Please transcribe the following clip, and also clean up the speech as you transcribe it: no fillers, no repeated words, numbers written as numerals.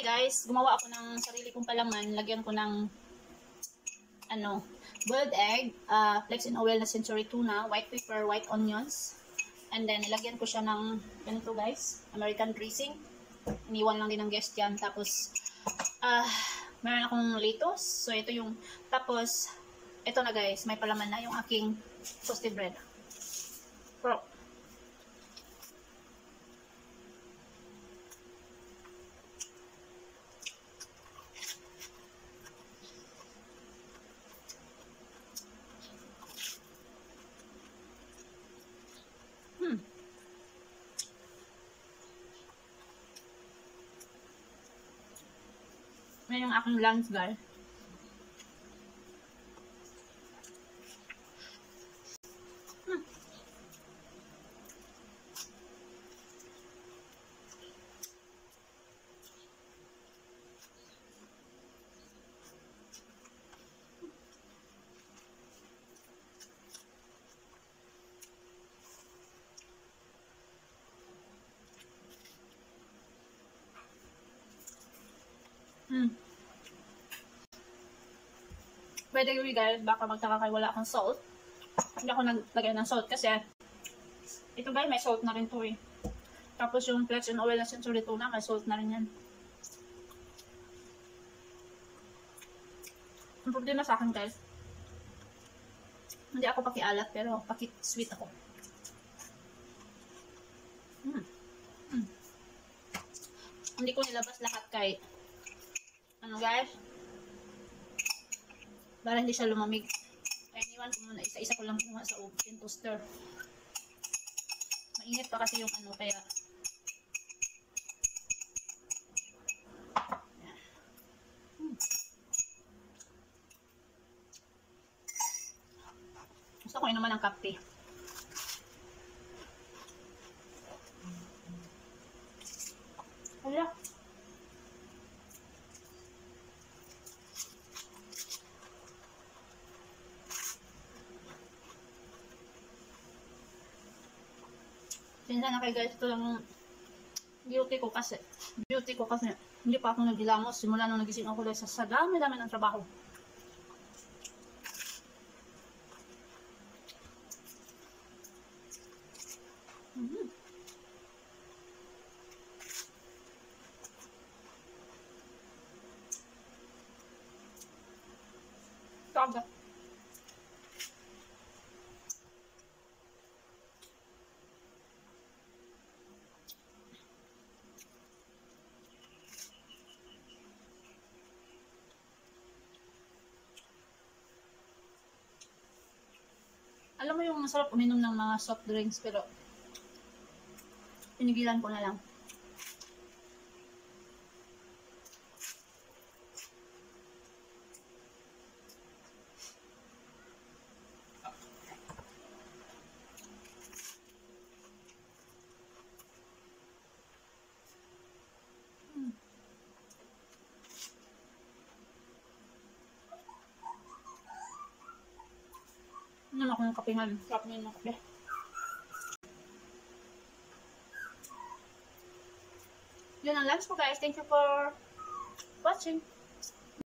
guys, gumawa ako ng sarili kong palaman. Lagyan ko ng boiled egg, flex in oil na century tuna, white pepper, white onions. And then nilagyan ko siya ng ganito guys, American dressing. Iniwan lang din ng guest yan. Tapos meron akong lettuce. So ito yung, tapos ito na guys, may palaman na yung aking toasted bread. Pero yan yung aking lunch guys. By the way guys, baka magtaka kayo wala akong salt. Hindi ako naglagay ng salt kasi ito guys, may salt na rin to eh. Tapos yung flex and oil na century tuna, may salt na rin yan. Ang problema sa akin guys, hindi ako pakialat pero paki-sweet ako. Hindi ko nilabas lahat kay guys, para hindi siya lumamig. Kaya iniwan ko muna, isa-isa ko lang kinuha sa oven toaster. Mainit pa kasi yung kaya gusto ko inuman ng kape. Hala. Pinsan na kayo guys, ito lang beauty ko kasi hindi pa ako nagilamos simula nung nagising ako guys sa dami-dami ng trabaho. Taga. Alam mo yung masarap uminom ng mga soft drinks pero pinigilan ko na lang. Ano ako ng kape nga. Sarap nyo ng kape. Yun ang lunch po guys. Thank you for watching.